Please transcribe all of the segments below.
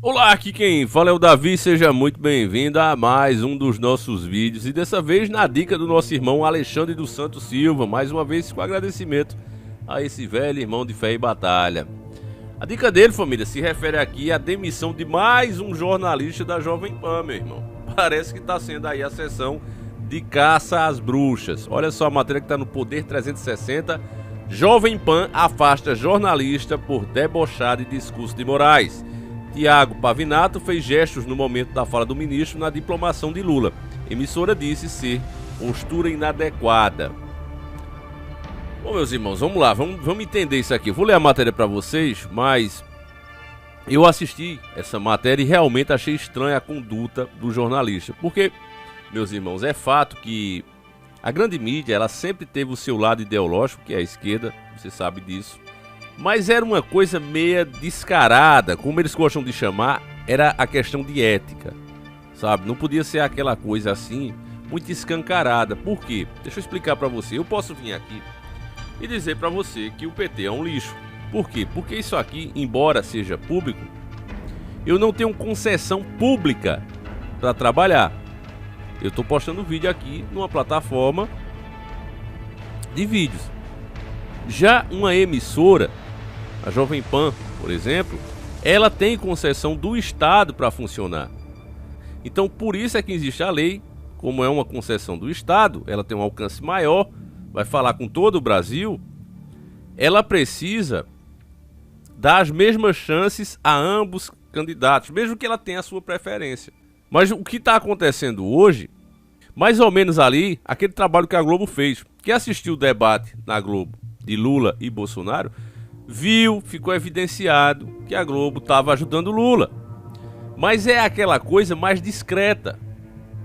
Olá, aqui quem fala é o Davi, seja muito bem-vindo a mais um dos nossos vídeos e dessa vez na dica do nosso irmão Alexandre dos Santos Silva, mais uma vez com agradecimento a esse velho irmão de fé e batalha. A dica dele, família, se refere aqui à demissão de mais um jornalista da Jovem Pan, meu irmão. Parece que está sendo aí a sessão de caça às bruxas. Olha só a matéria que está no Poder 360. Jovem Pan afasta jornalista por debochar de discurso de Moraes. Tiago Pavinato fez gestos no momento da fala do ministro na diplomação de Lula. Emissora disse ser postura inadequada. Bom, meus irmãos, vamos lá, vamos entender isso aqui. Eu vou ler a matéria para vocês, mas eu assisti essa matéria e realmente achei estranha a conduta do jornalista. Porque, meus irmãos, é fato que a grande mídia, ela sempre teve o seu lado ideológico, que é a esquerda, você sabe disso. Mas era uma coisa meia descarada, como eles gostam de chamar, era a questão de ética, sabe? Não podia ser aquela coisa assim, muito escancarada. Por quê? Deixa eu explicar pra você. Eu posso vir aqui e dizer pra você que o PT é um lixo. Por quê? Porque isso aqui, embora seja público, eu não tenho concessão pública pra trabalhar. Eu tô postando vídeo aqui numa plataforma de vídeos. Já uma emissora, a Jovem Pan, por exemplo, ela tem concessão do Estado para funcionar. Então, por isso é que existe a lei, como é uma concessão do Estado, ela tem um alcance maior, vai falar com todo o Brasil, ela precisa dar as mesmas chances a ambos candidatos, mesmo que ela tenha a sua preferência. Mas o que está acontecendo hoje, mais ou menos ali, aquele trabalho que a Globo fez, que assistiu o debate na Globo de Lula e Bolsonaro, viu, ficou evidenciado que a Globo estava ajudando Lula. Mas é aquela coisa mais discreta.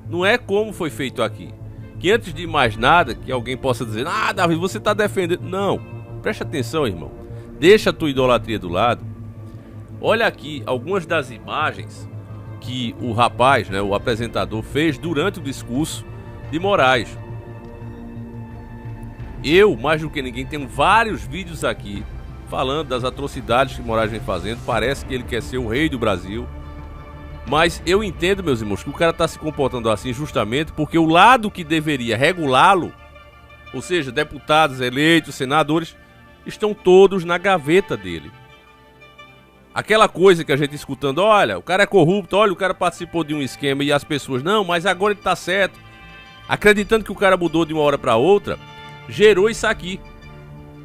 Não é como foi feito aqui. Que antes de mais nada, que alguém possa dizer: "Ah, Davi, você está defendendo". Não, preste atenção, irmão. Deixa a tua idolatria do lado. Olha aqui algumas das imagens que o rapaz, o apresentador, fez durante o discurso de Moraes. Eu, mais do que ninguém, tenho vários vídeos aqui falando das atrocidades que Moraes vem fazendo. Parece que ele quer ser o rei do Brasil. Mas eu entendo, meus irmãos, que o cara está se comportando assim justamente porque o lado que deveria regulá-lo, ou seja, deputados eleitos, senadores, estão todos na gaveta dele. Aquela coisa que a gente escutando: olha, o cara é corrupto, olha, o cara participou de um esquema, e as pessoas: não, mas agora ele está certo. Acreditando que o cara mudou de uma hora para outra, gerou isso aqui.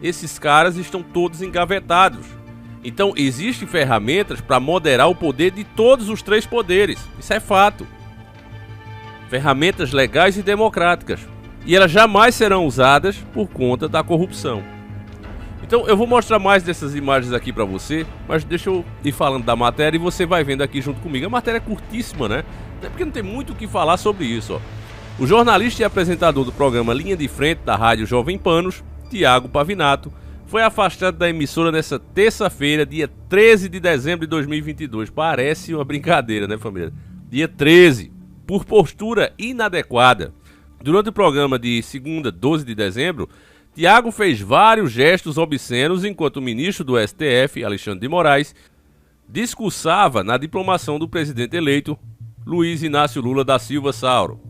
Esses caras estão todos engavetados. Então existem ferramentas para moderar o poder de todos os três poderes. Isso é fato. Ferramentas legais e democráticas. E elas jamais serão usadas por conta da corrupção. Então eu vou mostrar mais dessas imagens aqui para você, mas deixa eu ir falando da matéria e você vai vendo aqui junto comigo. A matéria é curtíssima, né? Até porque não tem muito o que falar sobre isso, ó. O jornalista e apresentador do programa Linha de Frente da rádio Jovem Panos, Tiago Pavinato, foi afastado da emissora nesta terça-feira, dia 13 de dezembro de 2022. Parece uma brincadeira, né, família? Dia 13, por postura inadequada. Durante o programa de segunda, 12 de dezembro, Tiago fez vários gestos obscenos enquanto o ministro do STF, Alexandre de Moraes, discursava na diplomação do presidente eleito, Luiz Inácio Lula da Silva Sauro.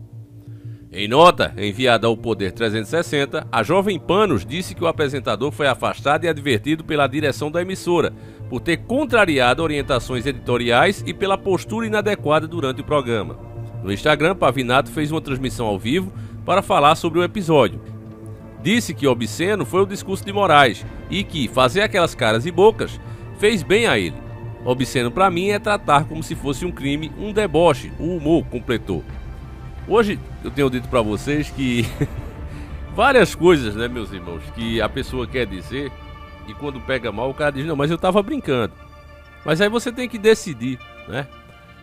Em nota enviada ao Poder 360, a Jovem Panos disse que o apresentador foi afastado e advertido pela direção da emissora por ter contrariado orientações editoriais e pela postura inadequada durante o programa. No Instagram, Pavinato fez uma transmissão ao vivo para falar sobre o episódio. Disse que obsceno foi o discurso de Moraes e que fazer aquelas caras e bocas fez bem a ele. Obsceno para mim é tratar como se fosse um crime, um deboche, o humor, completou. Hoje eu tenho dito para vocês que várias coisas, né, meus irmãos, que a pessoa quer dizer e quando pega mal o cara diz: não, mas eu tava brincando. Mas aí você tem que decidir, né,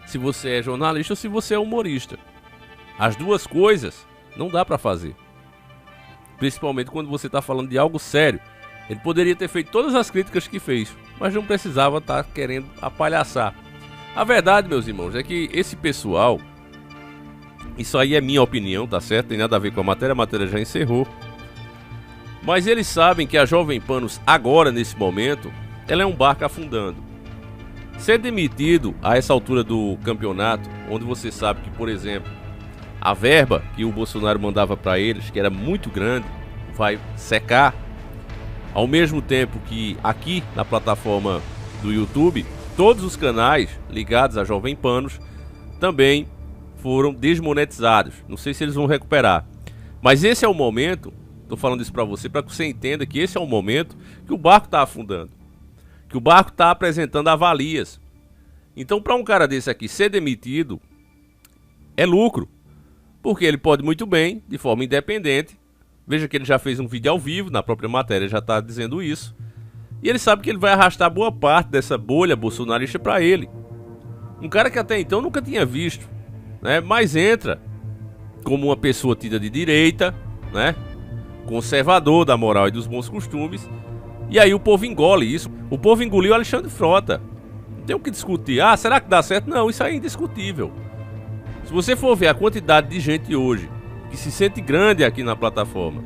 se você é jornalista ou se você é humorista. As duas coisas não dá para fazer. Principalmente quando você tá falando de algo sério. Ele poderia ter feito todas as críticas que fez, mas não precisava estar querendo apalhaçar. A verdade, meus irmãos, é que esse pessoal... Isso aí é minha opinião, tá certo? Tem nada a ver com a matéria já encerrou. Mas eles sabem que a Jovem Panos agora, nesse momento, ela é um barco afundando. Ser demitido a essa altura do campeonato, onde você sabe que, por exemplo, a verba que o Bolsonaro mandava para eles, que era muito grande, vai secar, ao mesmo tempo que aqui na plataforma do YouTube, todos os canais ligados a Jovem Panos também foram desmonetizados. Não sei se eles vão recuperar, mas esse é o momento, estou falando isso para que você entenda que esse é o momento que o barco está afundando, que o barco está apresentando avalias. Então, para um cara desse aqui ser demitido é lucro, porque ele pode muito bem, de forma independente. Veja que ele já fez um vídeo ao vivo, na própria matéria já está dizendo isso. E ele sabe que ele vai arrastar boa parte dessa bolha bolsonarista para ele. Um cara que até então nunca tinha visto, né? Mas entra como uma pessoa tida de direita, né? Conservador da moral e dos bons costumes. E aí o povo engole isso. O povo engoliu Alexandre Frota. Não tem o que discutir. Ah, será que dá certo? Não, isso aí é indiscutível. Se você for ver a quantidade de gente hoje que se sente grande aqui na plataforma,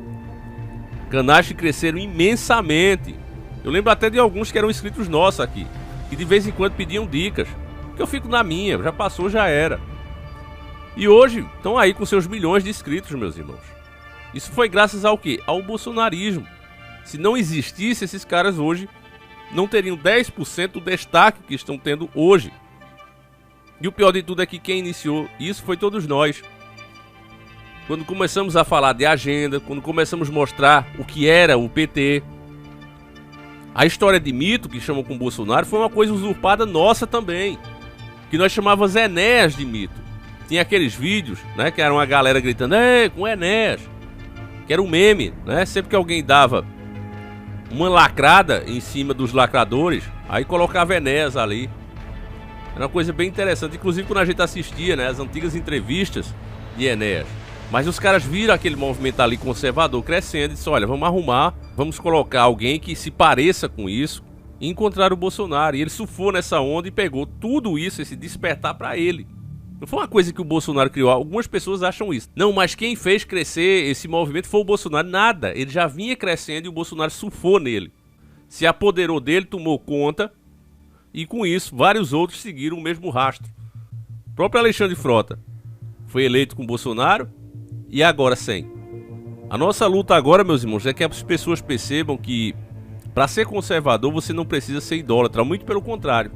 canais que cresceram imensamente. Eu lembro até de alguns que eram inscritos nossos aqui, que de vez em quando pediam dicas, que eu fico na minha, já passou, já era. E hoje estão aí com seus milhões de inscritos, meus irmãos. Isso foi graças ao quê? Ao bolsonarismo. Se não existisse, esses caras hoje não teriam 10% do destaque que estão tendo hoje. E o pior de tudo é que quem iniciou isso foi todos nós. Quando começamos a falar de agenda, quando começamos a mostrar o que era o PT, a história de mito que chamam com Bolsonaro foi uma coisa usurpada nossa também, que nós chamávamos Enéas de mito. Tinha aqueles vídeos, né, que era uma galera gritando, com Enéas, que era um meme, né, sempre que alguém dava uma lacrada em cima dos lacradores, aí colocava Enéas ali. Era uma coisa bem interessante, inclusive quando a gente assistia, né, as antigas entrevistas de Enéas. Mas os caras viram aquele movimento ali conservador crescendo e disseram, olha, vamos arrumar, vamos colocar alguém que se pareça com isso e encontrar o Bolsonaro. E ele surfou nessa onda e pegou tudo isso, esse despertar para ele. Não foi uma coisa que o Bolsonaro criou, algumas pessoas acham isso. Não, mas quem fez crescer esse movimento foi o Bolsonaro. Nada, ele já vinha crescendo e o Bolsonaro surfou nele. Se apoderou dele, tomou conta e com isso vários outros seguiram o mesmo rastro. O próprio Alexandre Frota foi eleito com o Bolsonaro e agora sem. A nossa luta agora, meus irmãos, é que as pessoas percebam que para ser conservador você não precisa ser idólatra, muito pelo contrário.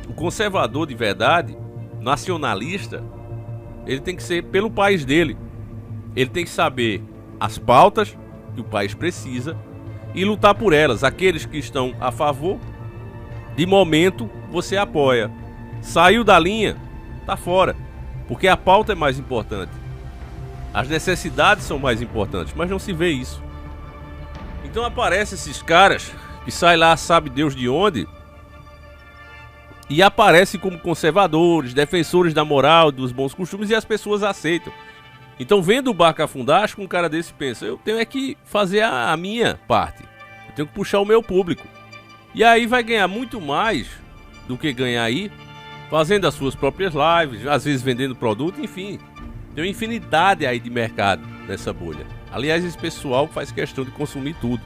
O conservador de verdade, nacionalista, ele tem que ser pelo país dele. Ele tem que saber as pautas que o país precisa e lutar por elas. Aqueles que estão a favor, de momento você apoia. Saiu da linha, tá fora, porque a pauta é mais importante. As necessidades são mais importantes, mas não se vê isso. Então aparecem esses caras que saem lá, sabe Deus de onde, e aparecem como conservadores, defensores da moral, dos bons costumes, e as pessoas aceitam. Então, vendo o barco afundar, acho que um cara desse pensa, eu tenho é que fazer a minha parte, eu tenho que puxar o meu público. E aí vai ganhar muito mais do que ganhar aí, fazendo as suas próprias lives, às vezes vendendo produto, enfim. Tem uma infinidade aí de mercado nessa bolha. Aliás, esse pessoal faz questão de consumir tudo.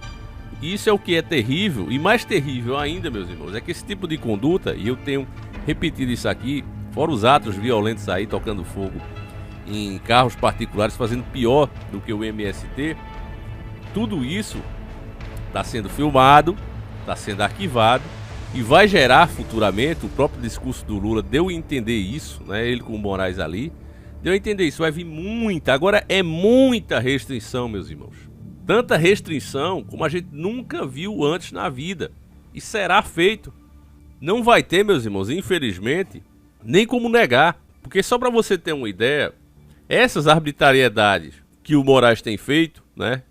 E isso é o que é terrível, e mais terrível ainda, meus irmãos, é que esse tipo de conduta, e eu tenho repetido isso aqui, fora os atos violentos aí, tocando fogo em carros particulares, fazendo pior do que o MST, tudo isso está sendo filmado, está sendo arquivado, e vai gerar futuramente, o próprio discurso do Lula deu a entender isso, né, ele com o Moraes ali, deu a entender isso, vai vir muita, agora é muita restrição, meus irmãos. Tanta restrição como a gente nunca viu antes na vida. E será feito. Não vai ter, meus irmãos, infelizmente, nem como negar. Porque só para você ter uma ideia, essas arbitrariedades que o Moraes tem feito, né?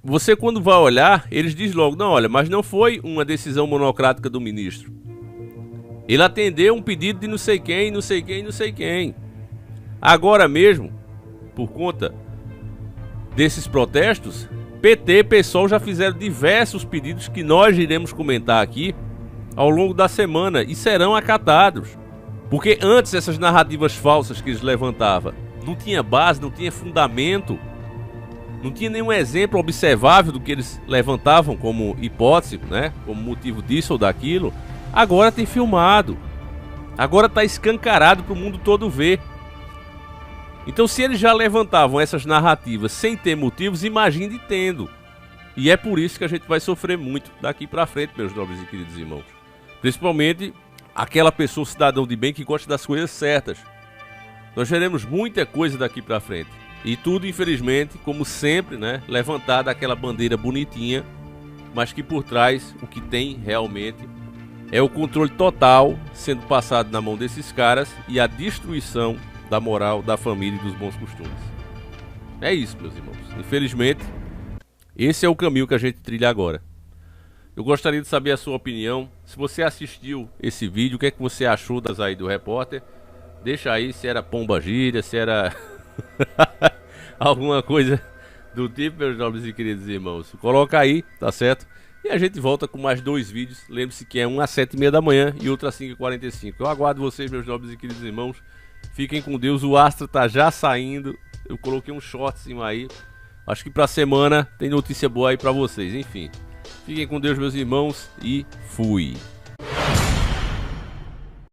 Você quando vai olhar, eles dizem logo, não, olha, mas não foi uma decisão monocrática do ministro. Ele atendeu um pedido de não sei quem, não sei quem, não sei quem. Agora mesmo, por conta desses protestos, PT e PSOL já fizeram diversos pedidos que nós iremos comentar aqui ao longo da semana e serão acatados. Porque antes essas narrativas falsas que eles levantavam não tinha base, não tinha fundamento, não tinha nenhum exemplo observável do que eles levantavam como hipótese, né? Como motivo disso ou daquilo. Agora tem filmado. Agora tá escancarado pro mundo todo ver. Então, se eles já levantavam essas narrativas sem ter motivos, imagine tendo. E é por isso que a gente vai sofrer muito daqui pra frente, meus nobres e queridos irmãos. Principalmente aquela pessoa, cidadão de bem, que gosta das coisas certas. Nós veremos muita coisa daqui pra frente. E tudo, infelizmente, como sempre, né, levantada aquela bandeira bonitinha, mas que por trás o que tem realmente é o controle total sendo passado na mão desses caras e a destruição da moral, da família e dos bons costumes. É isso, meus irmãos. Infelizmente, esse é o caminho que a gente trilha agora. Eu gostaria de saber a sua opinião. Se você assistiu esse vídeo, o que é que você achou das aí do repórter? Deixa aí se era pomba gira, se era alguma coisa do tipo, meus nobres e queridos irmãos. Coloca aí, tá certo? E a gente volta com mais 2 vídeos. Lembre-se que é um às 7h30 da manhã e outro às 5h45. Eu aguardo vocês, meus nobres e queridos irmãos. Fiquem com Deus. O Astra tá já saindo. Eu coloquei um short em cima aí. Acho que pra semana tem notícia boa aí pra vocês. Enfim, fiquem com Deus, meus irmãos, e fui.